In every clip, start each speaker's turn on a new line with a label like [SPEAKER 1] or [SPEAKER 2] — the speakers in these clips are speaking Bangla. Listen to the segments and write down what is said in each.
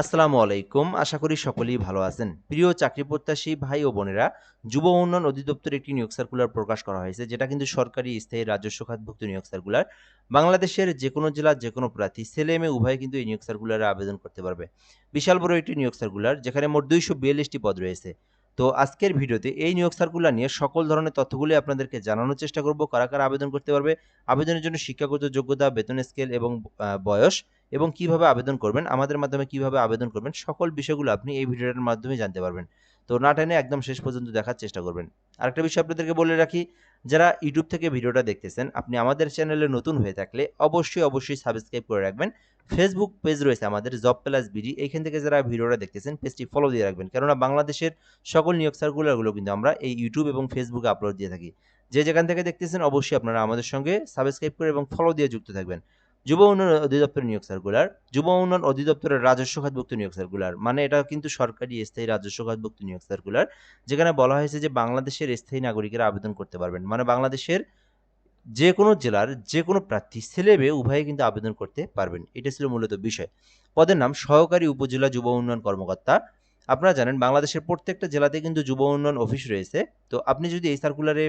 [SPEAKER 1] আসসালামু আলাইকুম। আশা করি সকলেই ভালো আছেন। প্রিয় চাকরি প্রত্যাশী ভাই ও বোনেরা, যুব উন্নয়ন অধিদপ্তর একটি নিয়োগ সার্কুলার প্রকাশ করা হয়েছে, যেটা কিন্তু সরকারি স্থায়ী রাজস্ব খাতভুক্ত নিয়োগ সার্কুলার। বাংলাদেশের যেকোনো জেলার যেকোনো প্রার্থী ছেলে-মেয়ে উভয়ে কিন্তু এই নিয়োগ সার্কুলারে আবেদন করতে পারবে। বিশাল বড় একটি নিয়োগ সার্কুলার, যেখানে মোট ২৪২টি পদ রয়েছে। তো আজকের ভিডিওতে এই নিয়োগ সার্কুলার নিয়ে সকল ধরনের তথ্যগুলি আপনাদেরকে জানানোর চেষ্টা করব। কারা আবেদন করতে পারবে, আবেদনের জন্য শিক্ষাগত যোগ্যতা, বেতন স্কেল এবং বয়স এবং কিভাবে আবেদন করবেন, আমাদের মাধ্যমে কিভাবে আবেদন করবেন, সকল বিষয়গুলো আপনি এই ভিডিওটার মাধ্যমে জানতে পারবেন। তো না টেনে একদম শেষ পর্যন্ত দেখার চেষ্টা করবেন। আরেকটা বিষয় আপনাদেরকে বলে রাখি, যারা ইউটিউব থেকে ভিডিওটা দেখতেছেন, আপনি আমাদের চ্যানেলে নতুন হয়ে থাকলে অবশ্যই সাবস্ক্রাইব করে রাখবেন। ফেসবুক পেজ রয়েছে আমাদের জব প্লাস বিডি, এইখান থেকে যারা ভিডিওটা দেখতেছেন পেজটি ফলো দিয়ে রাখবেন, কেননা বাংলাদেশের সকল নিয়োগ সার্কুলারগুলো কিন্তু আমরা এই ইউটিউব এবং ফেসবুকে আপলোড দিয়ে থাকি। যে যেখান থেকে দেখতেছেন অবশ্যই আপনারা আমাদের সঙ্গে সাবস্ক্রাইব করে এবং ফলো দিয়ে যুক্ত থাকবেন। যুব উন্নয়ন অধিদপ্তরের নিয়োগ সার্কুলার, যুব উন্নয়ন অধিদপ্তরের রাজস্ব খাতভুক্ত নিয়োগ সার্কুলার, মানে এটা কিন্তু সরকারি স্থায়ী রাজস্ব খাতভুক্ত নিয়োগ সার্কুলার, যেখানে বলা হয়েছে যে বাংলাদেশের স্থায়ী নাগরিকেরা আবেদন করতে পারবেন। মানে বাংলাদেশের যে কোনো জেলার যে কোনো প্রার্থী ছেলে মেয়ে উভয়ে কিন্তু আবেদন করতে পারবেন। এটা ছিল মূলত বিষয়। পদের নাম সহকারী উপজেলা যুব উন্নয়ন কর্মকর্তা। আপনারা জানেন বাংলাদেশের প্রত্যেকটা জেলাতে কিন্তু যুব উন্নয়ন অফিস রয়েছে। তো আপনি যদি এই সার্কুলারে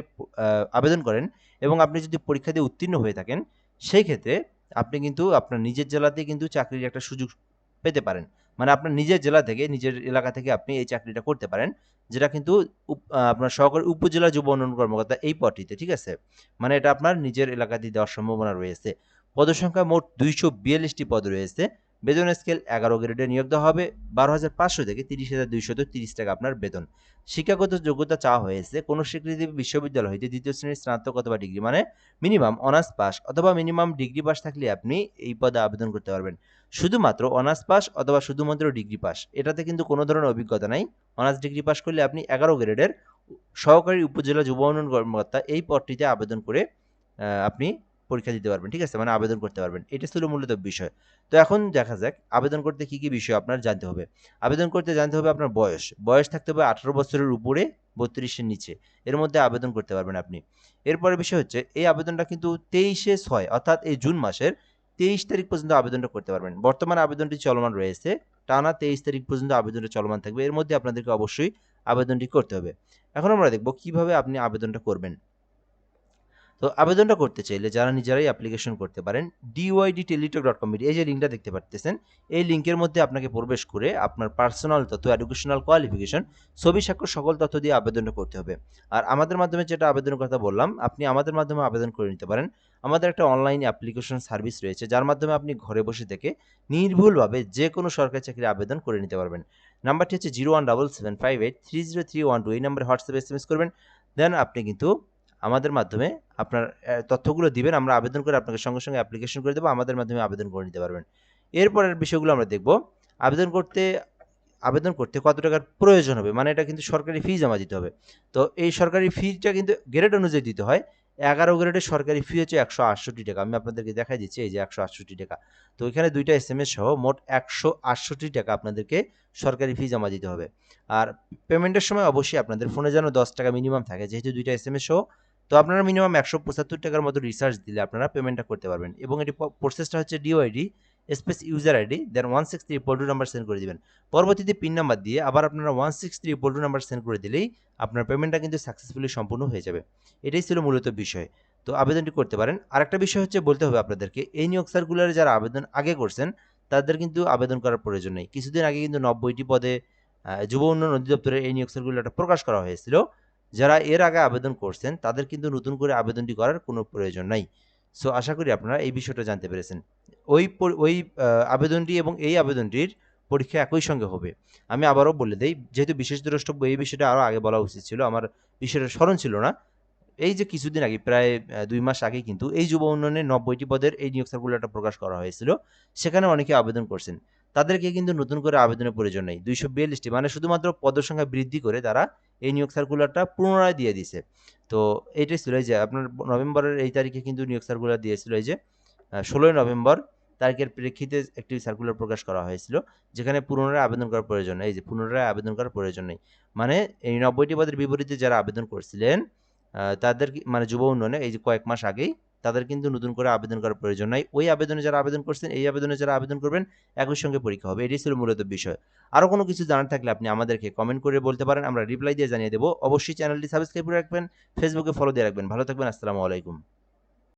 [SPEAKER 1] আবেদন করেন এবং আপনি যদি পরীক্ষা দিয়ে উত্তীর্ণ হয়ে থাকেন, সেই ক্ষেত্রে আপনি কিন্তু আপনার নিজের জেলাতেই কিন্তু চাকরির একটা সুযোগ পেতে পারেন। মানে আপনার নিজের জেলা থেকে, নিজের এলাকা থেকে আপনি এই চাকরিটা করতে পারেন। যেটা কিন্তু আপনার সহকারী উপজেলা যুব উন্নয়ন কর্মকর্তা এই পদটিতে, ঠিক আছে? মানে এটা আপনার নিজের এলাকাতেই দেওয়ার সম্ভাবনা রয়েছে। পদসংখ্যা মোট ২৪২টি পদ রয়েছে। বেতন স্কেল ১১ গ্রেডে নিয়োগ দেওয়া হবে। ১২,৫০০ থেকে ৩০,২৩০ টাকা আপনার বেতন। শিক্ষাগত যোগ্যতা চাওয়া হয়েছে কোনো স্বীকৃতি বিশ্ববিদ্যালয় হইতে ২য় শ্রেণীর স্নাতক অথবা ডিগ্রি, মানে মিনিমাম অনার্স পাস অথবা মিনিমাম ডিগ্রি পাস থাকলে আপনি এই পদে আবেদন করতে পারবেন। শুধুমাত্র অনার্স পাস অথবা শুধুমাত্র ডিগ্রি পাস, এটাতে কিন্তু কোনো ধরনের অভিজ্ঞতা নাই। অনার্স ডিগ্রি পাস করলে আপনি ১১ গ্রেডের সহকারী উপজেলা যুব উন্নয়ন কর্মকর্তা এই পদটিতে আবেদন করে আপনি পরীক্ষা দিতে পারবেন, ঠিক আছে? মানে আবেদন করতে পারবেন। এটা ছিল মূলত বিষয়। তো এখন দেখা যাক আবেদন করতে কি বিষয় আপনার জানতে হবে। আবেদন করতে জানতে হবে আপনার বয়স। বয়স থাকতে হবে ১৮ বছরের উপরে, ৩২ এর নিচে। এর মধ্যে আবেদন করতে পারবেন আপনি। এরপরের বিষয় হচ্ছে এই আবেদনটা কিন্তু ২৩/৬ অর্থাৎ এই জুন মাসের ২৩ তারিখ পর্যন্ত আবেদনটা করতে পারবেন। বর্তমানে আবেদনটি চলমান রয়েছে। টানা ২৩ তারিখ পর্যন্ত আবেদনটা চলমান থাকবে। এর মধ্যে আপনাদেরকে অবশ্যই আবেদনটি করতে হবে। এখন আমরা দেখব কিভাবে আপনি আবেদনটা করবেন। তো আবেদনটা করতে চাইলে যারা নিজেরাই অ্যাপ্লিকেশন করতে পারেন, dydteletalk.com, এই যে লিঙ্কটা দেখতে পারতেছেন, এই লিঙ্কের মধ্যে আপনাকে প্রবেশ করে আপনার পার্সোনাল তথ্য, এডুকেশনাল কোয়ালিফিকেশন, ছবি স্বাক্ষর সকল তথ্য দিয়ে আবেদনটা করতে হবে। আর আমাদের মাধ্যমে যেটা আবেদনের কথা বললাম, আপনি আমাদের মাধ্যমে আবেদন করে নিতে পারেন। আমাদের একটা অনলাইন অ্যাপ্লিকেশন সার্ভিস রয়েছে, যার মাধ্যমে আপনি ঘরে বসে থেকে নির্ভুলভাবে যে কোনো সরকারি চাকরির আবেদন করে নিতে পারবেন। নাম্বারটি হচ্ছে 017758303112, এই নাম্বারে হোয়াটসঅ্যাপে এসএমএস করবেন। দেন আপনি কিন্তু আমাদের মাধ্যমে আপনার তথ্যগুলো দিবেন। আমরা আবেদন করে আপনাকে সঙ্গে অ্যাপ্লিকেশন করে দেবো। আমাদের মাধ্যমে আবেদন করে নিতে পারবেন। এরপরের বিষয়গুলো আমরা দেখব। আবেদন করতে আবেদন করতে কত টাকার প্রয়োজন হবে? মানে এটা কিন্তু সরকারি ফি জমা দিতে হবে। তো এই সরকারি ফিটা কিন্তু গ্রেড অনুযায়ী দিতে হয়। ১১ গ্রেডের সরকারি ফি হচ্ছে ৳১৬৮ আমি আপনাদেরকে দেখাই দিচ্ছি, এই যে ৳১৬৮। তো এখানে ২ টা এসএমএস সহ মোট ৳১৬৮ আপনাদেরকে সরকারি ফি জমা দিতে হবে। আর পেমেন্টের সময় অবশ্যই আপনাদের ফোনে যেন ৳১০ মিনিমাম থাকে, যেহেতু ২ টা এসএমএস সহ। তো আপনারা মিনিমাম ৳১৭৫ মতো রিচার্জ দিলে আপনারা পেমেন্টটা করতে পারবেন, এবং এটি প্রসেসটা হচ্ছে ডিওআইডি স্পেস ইউজার আইডি দেন 16322 নাম্বার সেন্ড করে দিবেন। পরবর্তীতে পিন নাম্বার দিয়ে আবার আপনারা 16322 নাম্বার সেন্ড করে দিলেই আপনার পেমেন্টটা কিন্তু সাকসেসফুলি সম্পূর্ণ হয়ে যাবে। এটাই ছিল মূলত বিষয়। তো আবেদনটি করতে পারেন। আরেকটা বিষয় হচ্ছে বলতে হবে আপনাদেরকে, এই নিয়োগ সার্কুলারে যারা আবেদন আগে করছেন তাদের কিন্তু আবেদন করার প্রয়োজন নেই। কিছুদিন আগে কিন্তু ৯০টি পদে যুব উন্নয়ন অধিদপ্তরের এই নিয়োগ সার্কুলারটা প্রকাশ করা হয়েছিল। যারা এর আগে আবেদন করছেন তাদের কিন্তু নতুন করে আবেদনটি করার কোনো প্রয়োজন নাই। সো আশা করি আপনারা এই বিষয়টা জানতে পেরেছেন। ওই আবেদনটি এবং এই আবেদনটির পরীক্ষা একই সঙ্গে হবে। আমি আবারও বলে দেই, যেহেতু বিশেষ দ্রষ্টব্য এই বিষয়টা আরও আগে বলা উচিত ছিল। আমার বিষয়টা স্মরণ ছিল না। এই যে কিছুদিন আগে প্রায় ২ মাস আগে কিন্তু এই যুব উন্নয়নের ৯০টি পদের এই নিয়োগ সার্কুলারটা প্রকাশ করা হয়েছিল। সেখানে অনেকে আবেদন করছেন। তাদেরকে কিন্তু নতুন করে আবেদনের প্রয়োজন নেই। ২৪২টি, মানে শুধুমাত্র পদের সংখ্যা বৃদ্ধি করে তারা এই নিয়োগ সার্কুলারটা পুনরায় দিয়ে দিছে। তো এইটাই ছিল, এই যে আপনার নভেম্বরের এই তারিখে কিন্তু নিয়োগ সার্কুলার দিয়েছিল, এই যে ১৬ই নভেম্বর তারিখের প্রেক্ষিতে একটি সার্কুলার প্রকাশ করা হয়েছিল, যেখানে পুনরায় আবেদন করার প্রয়োজন নেই। এই যে পুনরায় আবেদন করার প্রয়োজন নেই। মানে এই ৯০টি পদের বিপরীতে যারা আবেদন করছিলেন তাদের মানে যুব উন্নয়নে এই যে কয়েক মাস আগেই তাদের কিন্তু নতুন করে আবেদন করার প্রয়োজন নাই। ওই আবেদনে যারা আবেদন করছেন, এই আবেদনে যারা আবেদন করবেন, একই সঙ্গে পরীক্ষা হবে। এটাই ছিল মূলত বিষয়। আরও কোনো কিছু জানার থাকলে আপনি আমাদেরকে কমেন্ট করে বলতে পারেন। আমরা রিপ্লাই দিয়ে জানিয়ে দেব। অবশ্যই চ্যানেলটি সাবস্ক্রাইব করে রাখবেন, ফেসবুকে ফলো দিয়ে রাখবেন। ভালো থাকবেন। আসসালামু আলাইকুম।